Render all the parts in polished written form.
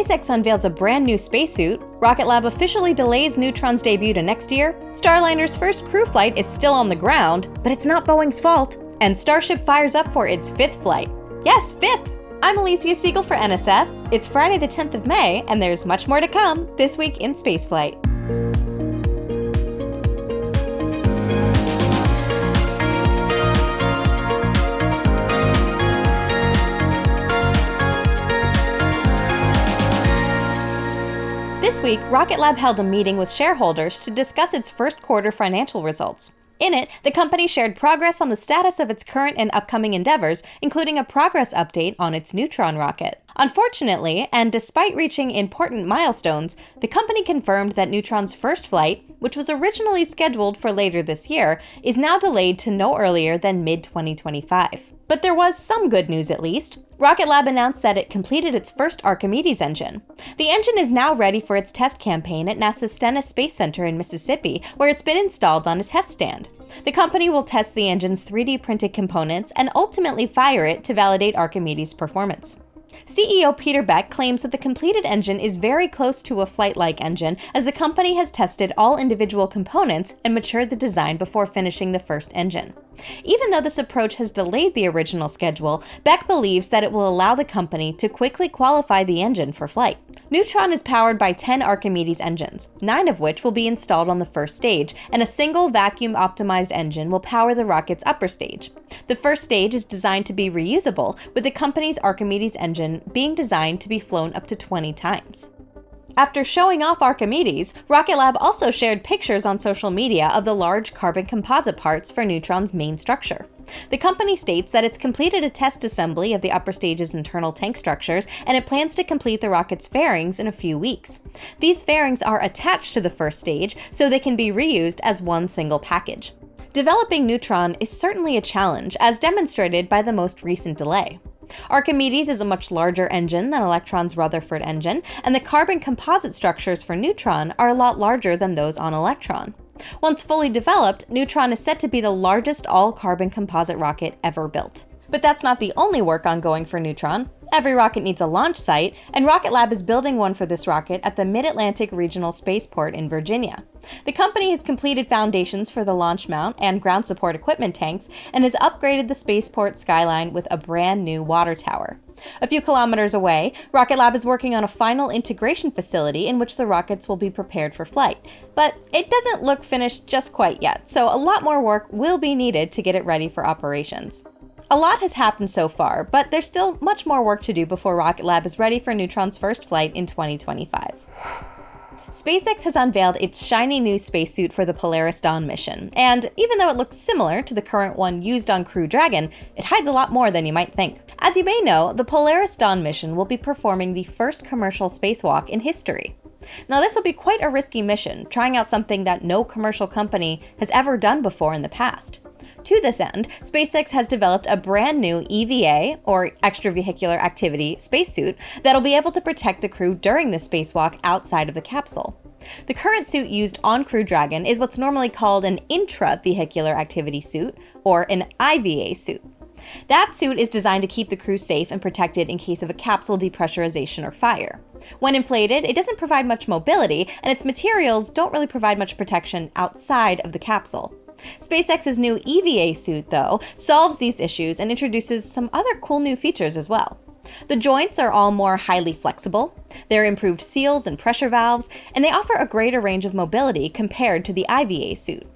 SpaceX unveils a brand new spacesuit, Rocket Lab officially delays Neutron's debut to next year, Starliner's first crew flight is still on the ground, but it's not Boeing's fault, and Starship fires up for its 5th flight. Yes, 5th! I'm Elysia Segal for NSF. It's Friday the 10th of May, and there's much more to come this week in Spaceflight. This week, Rocket Lab held a meeting with shareholders to discuss its first quarter financial results. In it, the company shared progress on the status of its current and upcoming endeavors, including a progress update on its Neutron rocket. Unfortunately, and despite reaching important milestones, the company confirmed that Neutron's first flight, which was originally scheduled for later this year, is now delayed to no earlier than mid-2025. But there was some good news at least. Rocket Lab announced that it completed its first Archimedes engine. The engine is now ready for its test campaign at NASA's Stennis Space Center in Mississippi, where it's been installed on a test stand. The company will test the engine's 3D printed components and ultimately fire it to validate Archimedes' performance. CEO Peter Beck claims that the completed engine is very close to a flight-like engine, as the company has tested all individual components and matured the design before finishing the first engine. Even though this approach has delayed the original schedule, Beck believes that it will allow the company to quickly qualify the engine for flight. Neutron is powered by 10 Archimedes engines, 9 of which will be installed on the first stage, and a single vacuum-optimized engine will power the rocket's upper stage. The first stage is designed to be reusable, with the company's Archimedes engine being designed to be flown up to 20 times. After showing off Archimedes, Rocket Lab also shared pictures on social media of the large carbon composite parts for Neutron's main structure. The company states that it's completed a test assembly of the upper stage's internal tank structures, and it plans to complete the rocket's fairings in a few weeks. These fairings are attached to the first stage, so they can be reused as one single package. Developing Neutron is certainly a challenge, as demonstrated by the most recent delay. Archimedes is a much larger engine than Electron's Rutherford engine, and the carbon composite structures for Neutron are a lot larger than those on Electron. Once fully developed, Neutron is set to be the largest all-carbon composite rocket ever built. But that's not the only work ongoing for Neutron. Every rocket needs a launch site, and Rocket Lab is building one for this rocket at the Mid-Atlantic Regional Spaceport in Virginia. The company has completed foundations for the launch mount and ground support equipment tanks, and has upgraded the spaceport skyline with a brand new water tower. A few kilometers away, Rocket Lab is working on a final integration facility in which the rockets will be prepared for flight. But it doesn't look finished just quite yet, so a lot more work will be needed to get it ready for operations. A lot has happened so far, but there's still much more work to do before Rocket Lab is ready for Neutron's first flight in 2025. SpaceX has unveiled its shiny new spacesuit for the Polaris Dawn mission, and even though it looks similar to the current one used on Crew Dragon, it hides a lot more than you might think. As you may know, the Polaris Dawn mission will be performing the first commercial spacewalk in history. Now, this will be quite a risky mission, trying out something that no commercial company has ever done before in the past. To this end, SpaceX has developed a brand new EVA, or extravehicular activity, spacesuit that'll be able to protect the crew during the spacewalk outside of the capsule. The current suit used on Crew Dragon is what's normally called an intravehicular activity suit, or an IVA suit. That suit is designed to keep the crew safe and protected in case of a capsule depressurization or fire. When inflated, it doesn't provide much mobility, and its materials don't really provide much protection outside of the capsule. SpaceX's new EVA suit, though, solves these issues and introduces some other cool new features as well. The joints are all more highly flexible, there are improved seals and pressure valves, and they offer a greater range of mobility compared to the IVA suit.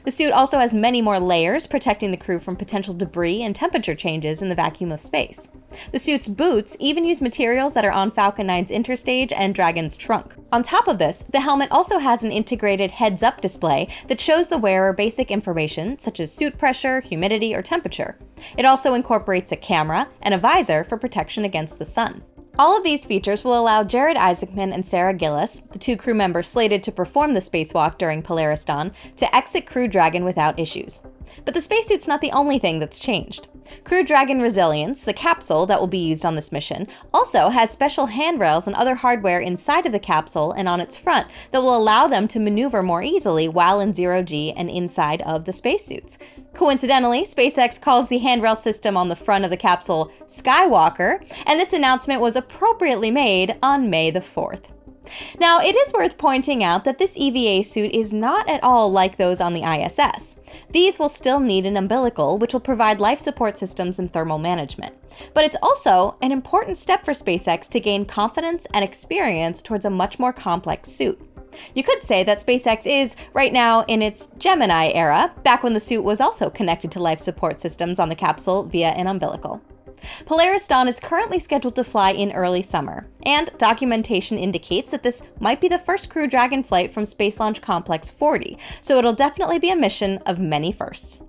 The suit also has many more layers, protecting the crew from potential debris and temperature changes in the vacuum of space. The suit's boots even use materials that are on Falcon 9's interstage and Dragon's trunk. On top of this, the helmet also has an integrated heads-up display that shows the wearer basic information such as suit pressure, humidity, or temperature. It also incorporates a camera and a visor for protection against the sun. All of these features will allow Jared Isaacman and Sarah Gillis, the 2 crew members slated to perform the spacewalk during Polaris Dawn, to exit Crew Dragon without issues. But the spacesuit's not the only thing that's changed. Crew Dragon Resilience, the capsule that will be used on this mission, also has special handrails and other hardware inside of the capsule and on its front that will allow them to maneuver more easily while in zero-G and inside of the spacesuits. Coincidentally, SpaceX calls the handrail system on the front of the capsule Skywalker, and this announcement was appropriately made on May the 4th. Now, it is worth pointing out that this EVA suit is not at all like those on the ISS. These will still need an umbilical, which will provide life support systems and thermal management. But it's also an important step for SpaceX to gain confidence and experience towards a much more complex suit. You could say that SpaceX is, right now, in its Gemini era, back when the suit was also connected to life support systems on the capsule via an umbilical. Polaris Dawn is currently scheduled to fly in early summer, and documentation indicates that this might be the first Crew Dragon flight from Space Launch Complex 40, so it'll definitely be a mission of many firsts.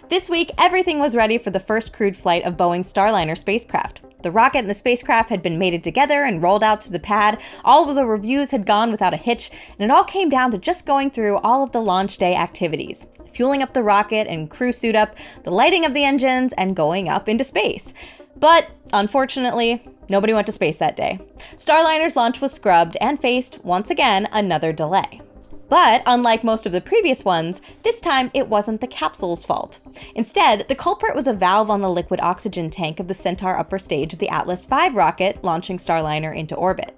This week, everything was ready for the first crewed flight of Boeing's Starliner spacecraft. The rocket and the spacecraft had been mated together and rolled out to the pad, all of the reviews had gone without a hitch, and it all came down to just going through all of the launch day activities. Fueling up the rocket and crew suit up, the lighting of the engines, and going up into space. But, unfortunately, nobody went to space that day. Starliner's launch was scrubbed and faced, once again, another delay. But, unlike most of the previous ones, this time it wasn't the capsule's fault. Instead, the culprit was a valve on the liquid oxygen tank of the Centaur upper stage of the Atlas V rocket launching Starliner into orbit.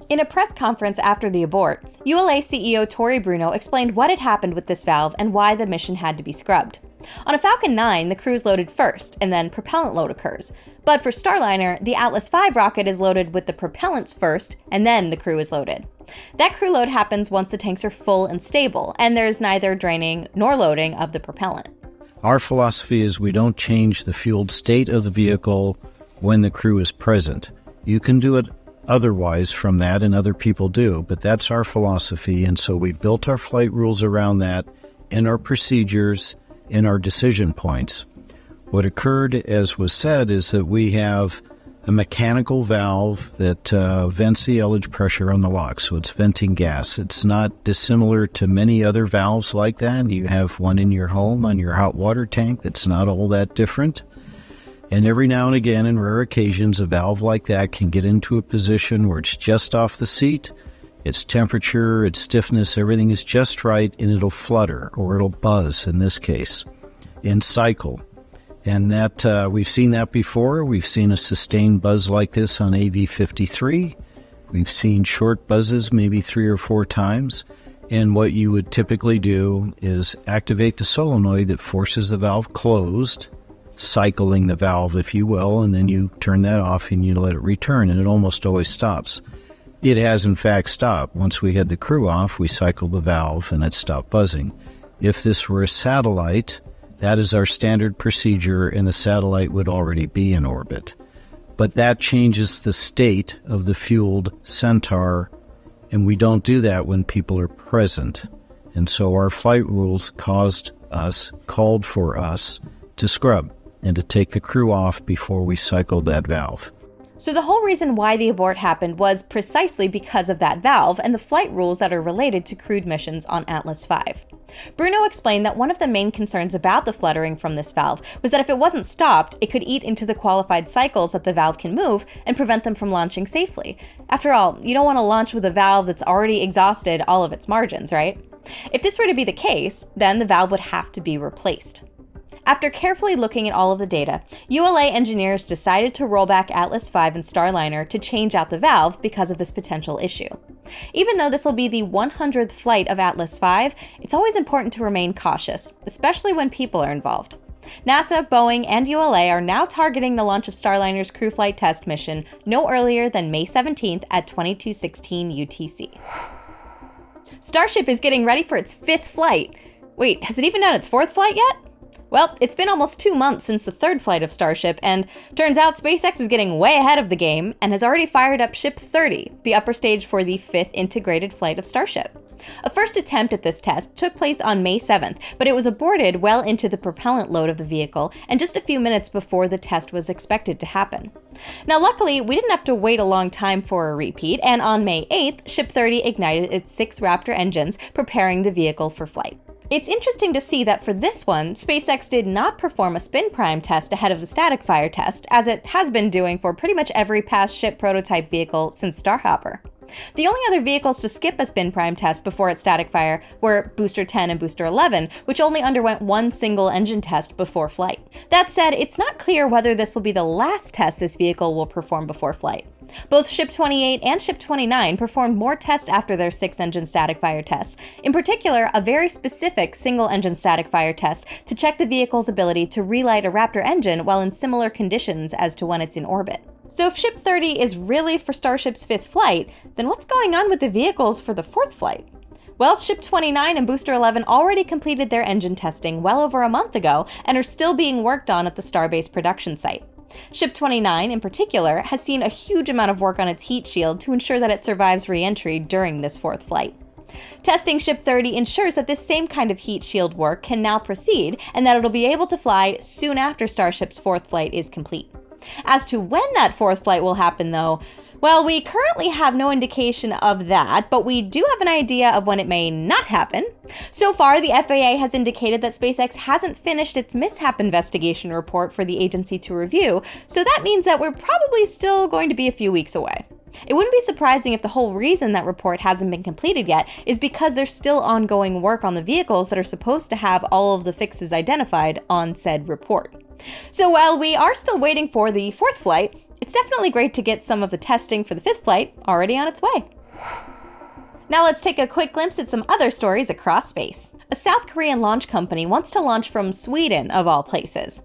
In a press conference after the abort, ULA CEO Tory Bruno explained what had happened with this valve and why the mission had to be scrubbed. On a Falcon 9, the crew is loaded first, and then propellant load occurs. But for Starliner, the Atlas V rocket is loaded with the propellants first, and then the crew is loaded. That crew load happens once the tanks are full and stable, and there's neither draining nor loading of the propellant. Our philosophy is we don't change the fueled state of the vehicle when the crew is present. You can do it otherwise from that, and other people do, but that's our philosophy, and so we built our flight rules around that in our procedures, in our decision points. What occurred, as was said, is that we have a mechanical valve that vents the ullage pressure on the lock, so it's venting gas. It's not dissimilar to many other valves like that. You have one in your home on your hot water tank that's not all that different. And every now and again, in rare occasions, a valve like that can get into a position where it's just off the seat, its temperature, its stiffness, everything is just right, and it'll flutter, or it'll buzz in this case, and cycle. And that we've seen that before. We've seen a sustained buzz like this on AV-53. We've seen short buzzes maybe 3 or 4 times. And what you would typically do is activate the solenoid that forces the valve closed, cycling the valve, if you will, and then you turn that off and you let it return, and it almost always stops. It has, in fact, stopped. Once we had the crew off, we cycled the valve and it stopped buzzing. If this were a satellite, that is our standard procedure, and the satellite would already be in orbit. But that changes the state of the fueled Centaur, and we don't do that when people are present. And so our flight rules called for us to scrub and to take the crew off before we cycled that valve. So the whole reason why the abort happened was precisely because of that valve and the flight rules that are related to crewed missions on Atlas V. Bruno explained that one of the main concerns about the fluttering from this valve was that if it wasn't stopped, it could eat into the qualified cycles that the valve can move and prevent them from launching safely. After all, you don't want to launch with a valve that's already exhausted all of its margins, right? If this were to be the case, then the valve would have to be replaced. After carefully looking at all of the data, ULA engineers decided to roll back Atlas V and Starliner to change out the valve because of this potential issue. Even though this will be the 100th flight of Atlas V, it's always important to remain cautious, especially when people are involved. NASA, Boeing, and ULA are now targeting the launch of Starliner's crew flight test mission no earlier than May 17th at 22:16 UTC. Starship is getting ready for its 5th flight. Wait, has it even done its 4th flight yet? Well, it's been almost 2 months since the 3rd flight of Starship, and turns out SpaceX is getting way ahead of the game and has already fired up Ship 30, the upper stage for the 5th integrated flight of Starship. A first attempt at this test took place on May 7th, but it was aborted well into the propellant load of the vehicle and just a few minutes before the test was expected to happen. Now, luckily, we didn't have to wait a long time for a repeat, and on May 8th, Ship 30 ignited its 6 Raptor engines, preparing the vehicle for flight. It's interesting to see that for this one, SpaceX did not perform a spin prime test ahead of the static fire test, as it has been doing for pretty much every past ship prototype vehicle since Starhopper. The only other vehicles to skip a spin prime test before its static fire were Booster 10 and Booster 11, which only underwent one single engine test before flight. That said, it's not clear whether this will be the last test this vehicle will perform before flight. Both Ship 28 and Ship 29 performed more tests after their 6-engine static fire tests, in particular a very specific single-engine static fire test to check the vehicle's ability to relight a Raptor engine while in similar conditions as to when it's in orbit. So if Ship 30 is really for Starship's 5th flight, then what's going on with the vehicles for the 4th flight? Well, Ship 29 and Booster 11 already completed their engine testing well over a month ago and are still being worked on at the Starbase production site. Ship 29, in particular, has seen a huge amount of work on its heat shield to ensure that it survives re-entry during this 4th flight. Testing Ship 30 ensures that this same kind of heat shield work can now proceed and that it'll be able to fly soon after Starship's 4th flight is complete. As to when that 4th flight will happen, though, well, we currently have no indication of that, but we do have an idea of when it may not happen. So far, the FAA has indicated that SpaceX hasn't finished its mishap investigation report for the agency to review, so that means that we're probably still going to be a few weeks away. It wouldn't be surprising if the whole reason that report hasn't been completed yet is because there's still ongoing work on the vehicles that are supposed to have all of the fixes identified on said report. So while we are still waiting for the 4th flight, it's definitely great to get some of the testing for the 5th flight already on its way. Now let's take a quick glimpse at some other stories across space. A South Korean launch company wants to launch from Sweden, of all places.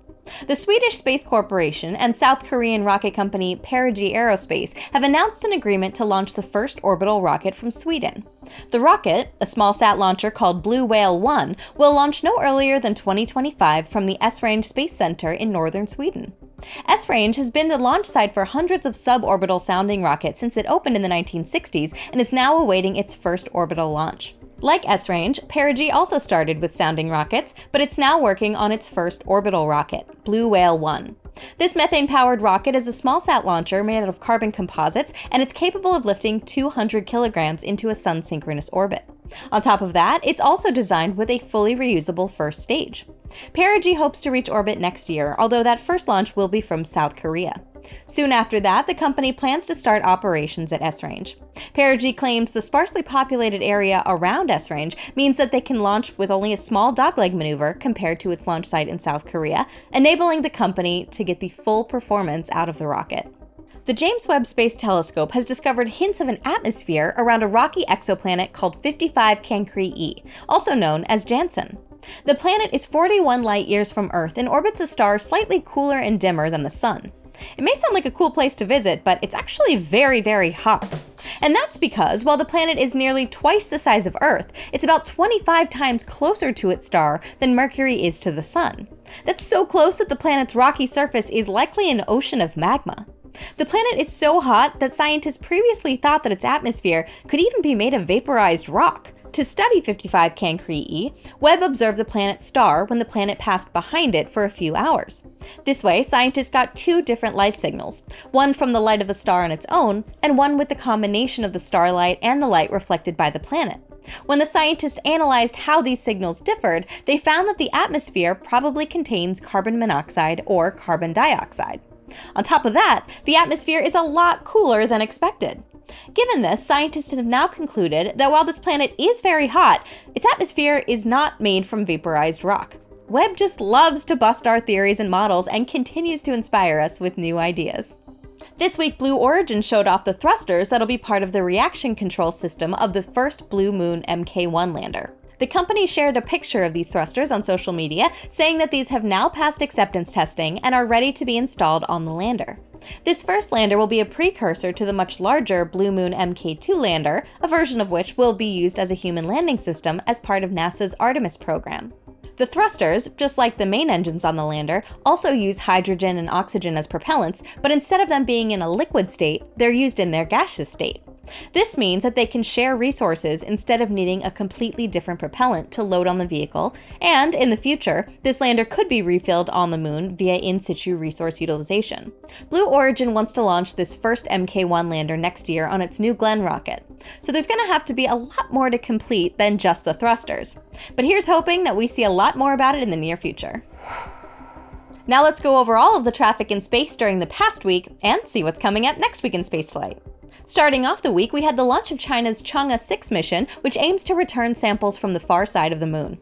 The Swedish Space Corporation and South Korean rocket company Perigee Aerospace have announced an agreement to launch the first orbital rocket from Sweden. The rocket, a small sat launcher called Blue Whale 1, will launch no earlier than 2025 from the Esrange Space Center in northern Sweden. Esrange has been the launch site for hundreds of suborbital sounding rockets since it opened in the 1960s and is now awaiting its first orbital launch. Like Esrange, Perigee also started with sounding rockets, but it's now working on its first orbital rocket, Blue Whale 1. This methane-powered rocket is a small-sat launcher made out of carbon composites, and it's capable of lifting 200 kilograms into a sun-synchronous orbit. On top of that, it's also designed with a fully reusable first stage. Perigee hopes to reach orbit next year, although that first launch will be from South Korea. Soon after that, the company plans to start operations at Esrange. Perigee claims the sparsely populated area around Esrange means that they can launch with only a small dogleg maneuver compared to its launch site in South Korea, enabling the company to get the full performance out of the rocket. The James Webb Space Telescope has discovered hints of an atmosphere around a rocky exoplanet called 55 Cancri E, also known as Janssen. The planet is 41 light-years from Earth and orbits a star slightly cooler and dimmer than the Sun. It may sound like a cool place to visit, but it's actually very, very hot. And that's because, while the planet is nearly twice the size of Earth, it's about 25 times closer to its star than Mercury is to the Sun. That's so close that the planet's rocky surface is likely an ocean of magma. The planet is so hot that scientists previously thought that its atmosphere could even be made of vaporized rock. To study 55 Cancri E, Webb observed the planet's star when the planet passed behind it for a few hours. This way, scientists got two different light signals, one from the light of the star on its own, and one with the combination of the starlight and the light reflected by the planet. When the scientists analyzed how these signals differed, they found that the atmosphere probably contains carbon monoxide or carbon dioxide. On top of that, the atmosphere is a lot cooler than expected. Given this, scientists have now concluded that while this planet is very hot, its atmosphere is not made from vaporized rock. Webb just loves to bust our theories and models and continues to inspire us with new ideas. This week, Blue Origin showed off the thrusters that'll be part of the reaction control system of the first Blue Moon Mk1 lander. The company shared a picture of these thrusters on social media, saying that these have now passed acceptance testing and are ready to be installed on the lander. This first lander will be a precursor to the much larger Blue Moon Mk2 lander, a version of which will be used as a human landing system as part of NASA's Artemis program. The thrusters, just like the main engines on the lander, also use hydrogen and oxygen as propellants, but instead of them being in a liquid state, they're used in their gaseous state. This means that they can share resources instead of needing a completely different propellant to load on the vehicle, and in the future, this lander could be refilled on the moon via in-situ resource utilization. Blue Origin wants to launch this first Mk1 lander next year on its New Glenn rocket, so there's going to have to be a lot more to complete than just the thrusters. But here's hoping that we see a lot more about it in the near future. Now let's go over all of the traffic in space during the past week and see what's coming up next week in Spaceflight. Starting off the week, we had the launch of China's Chang'e 6 mission, which aims to return samples from the far side of the moon.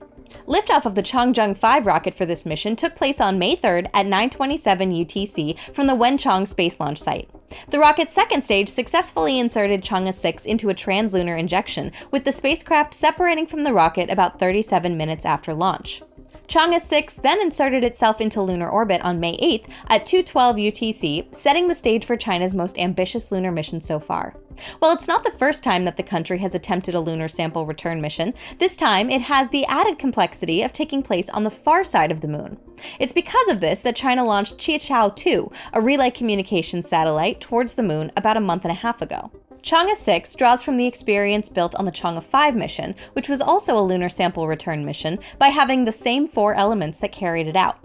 Liftoff of the Changzheng 5 rocket for this mission took place on May 3rd at 9:27 UTC from the Wenchang space launch site. The rocket's second stage successfully inserted Chang'e 6 into a translunar injection, with the spacecraft separating from the rocket about 37 minutes after launch. Chang'e 6 then inserted itself into lunar orbit on May 8th at 2:12 UTC, setting the stage for China's most ambitious lunar mission so far. While it's not the first time that the country has attempted a lunar sample return mission, this time it has the added complexity of taking place on the far side of the moon. It's because of this that China launched Qichao 2, a relay communications satellite, towards the moon about a month and a half ago. Chang'e 6 draws from the experience built on the Chang'e 5 mission, which was also a lunar sample return mission, by having the same 4 elements that carried it out.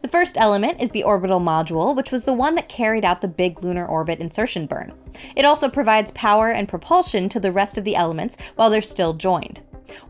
The first element is the orbital module, which was the one that carried out the big lunar orbit insertion burn. It also provides power and propulsion to the rest of the elements while they're still joined.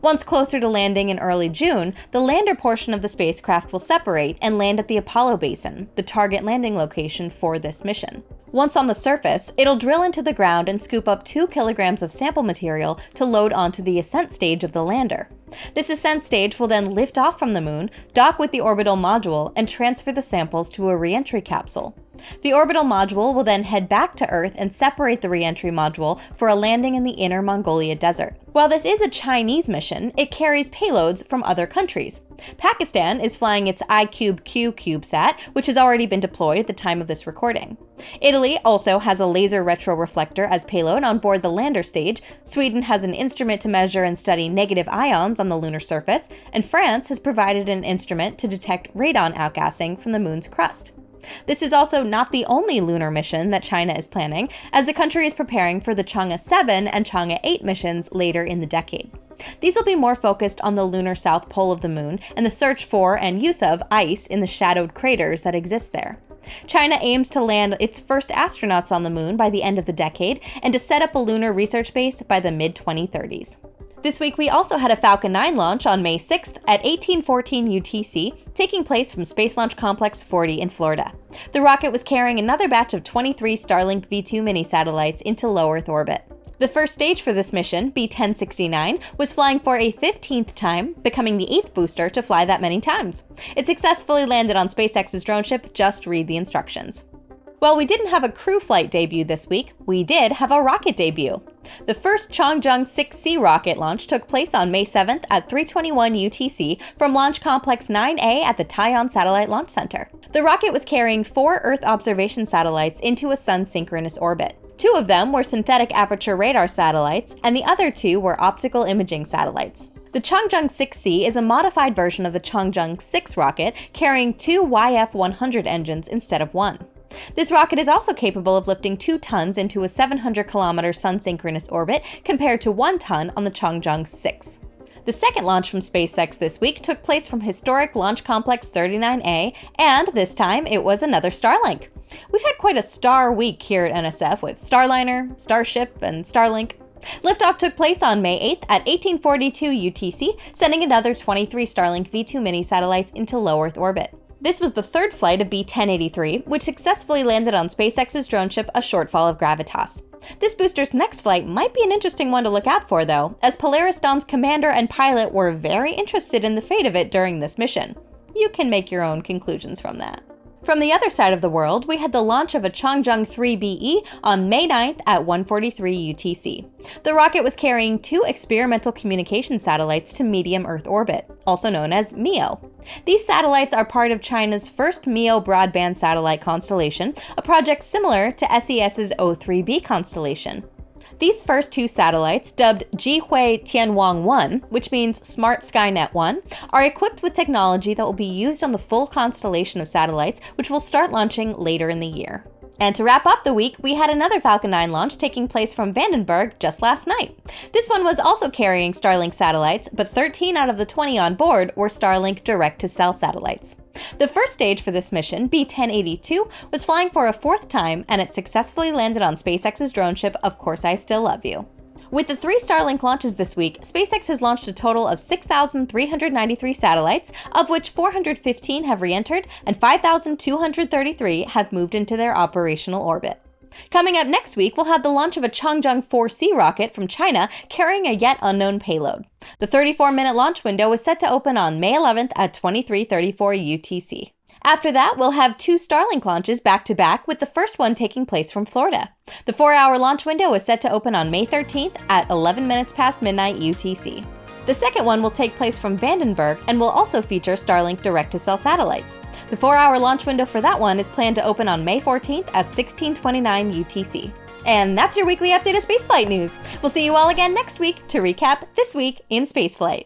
Once closer to landing in early June, the lander portion of the spacecraft will separate and land at the Apollo Basin, the target landing location for this mission. Once on the surface, it'll drill into the ground and scoop up 2 kilograms of sample material to load onto the ascent stage of the lander. This ascent stage will then lift off from the moon, dock with the orbital module, and transfer the samples to a re-entry capsule. The orbital module will then head back to Earth and separate the re-entry module for a landing in the Inner Mongolia Desert. While this is a Chinese mission, it carries payloads from other countries. Pakistan is flying its iCube-Q CubeSat, which has already been deployed at the time of this recording. Italy also has a laser retroreflector as payload on board the lander stage, Sweden has an instrument to measure and study negative ions on the lunar surface, and France has provided an instrument to detect radon outgassing from the moon's crust. This is also not the only lunar mission that China is planning, as the country is preparing for the Chang'e 7 and Chang'e 8 missions later in the decade. These will be more focused on the lunar south pole of the moon and the search for and use of ice in the shadowed craters that exist there. China aims to land its first astronauts on the moon by the end of the decade and to set up a lunar research base by the mid-2030s. This week, we also had a Falcon 9 launch on May 6th at 1814 UTC, taking place from Space Launch Complex 40 in Florida. The rocket was carrying another batch of 23 Starlink V2 mini satellites into low Earth orbit. The first stage for this mission, B-1069, was flying for a 15th time, becoming the 8th booster to fly that many times. It successfully landed on SpaceX's drone ship. Just read the instructions. While we didn't have a crew flight debut this week, we did have a rocket debut. The first Changzheng 6C rocket launch took place on May 7th at 3:21 UTC from Launch Complex 9A at the Taiyuan Satellite Launch Center. The rocket was carrying 4 Earth observation satellites into a sun-synchronous orbit. 2 of them were synthetic aperture radar satellites, and the other 2 were optical imaging satellites. The Changzheng 6C is a modified version of the Changzheng 6 rocket, carrying 2 YF-100 engines instead of 1. This rocket is also capable of lifting 2 tons into a 700-kilometer sun-synchronous orbit, compared to 1 ton on the Changzheng 6. The second launch from SpaceX this week took place from historic Launch Complex 39A, and this time it was another Starlink. We've had quite a star week here at NSF with Starliner, Starship, and Starlink. Liftoff took place on May 8th at 1842 UTC, sending another 23 Starlink V2 mini satellites into low Earth orbit. This was the third flight of B-1083, which successfully landed on SpaceX's drone ship, a shortfall of Gravitas. This booster's next flight might be an interesting one to look out for, though, as Polaris Dawn's commander and pilot were very interested in the fate of it during this mission. You can make your own conclusions from that. From the other side of the world, we had the launch of a Changzheng 3BE on May 9th at 1:43 UTC. The rocket was carrying 2 experimental communication satellites to medium Earth orbit, also known as MEO. These satellites are part of China's first MEO broadband satellite constellation, a project similar to SES's O3B constellation. These first 2 satellites, dubbed Jihui Tianwang 1, which means Smart Skynet 1, are equipped with technology that will be used on the full constellation of satellites, which will start launching later in the year. And to wrap up the week, we had another Falcon 9 launch taking place from Vandenberg just last night. This one was also carrying Starlink satellites, but 13 out of the 20 on board were Starlink direct-to-cell satellites. The first stage for this mission, B-1082, was flying for a 4th time, and it successfully landed on SpaceX's drone ship, Of Course I Still Love You. With the 3 Starlink launches this week, SpaceX has launched a total of 6,393 satellites, of which 415 have re-entered and 5,233 have moved into their operational orbit. Coming up next week, we'll have the launch of a Chang Zheng 4C rocket from China carrying a yet unknown payload. The 34-minute launch window is set to open on May 11th at 23:34 UTC. After that, we'll have 2 Starlink launches back-to-back, with the first one taking place from Florida. The 4-hour launch window is set to open on May 13th at 11 minutes past midnight UTC. The second one will take place from Vandenberg and will also feature Starlink direct-to-cell satellites. The 4-hour launch window for that one is planned to open on May 14th at 16:29 UTC. And that's your weekly update of spaceflight news. We'll see you all again next week to recap This Week in Spaceflight.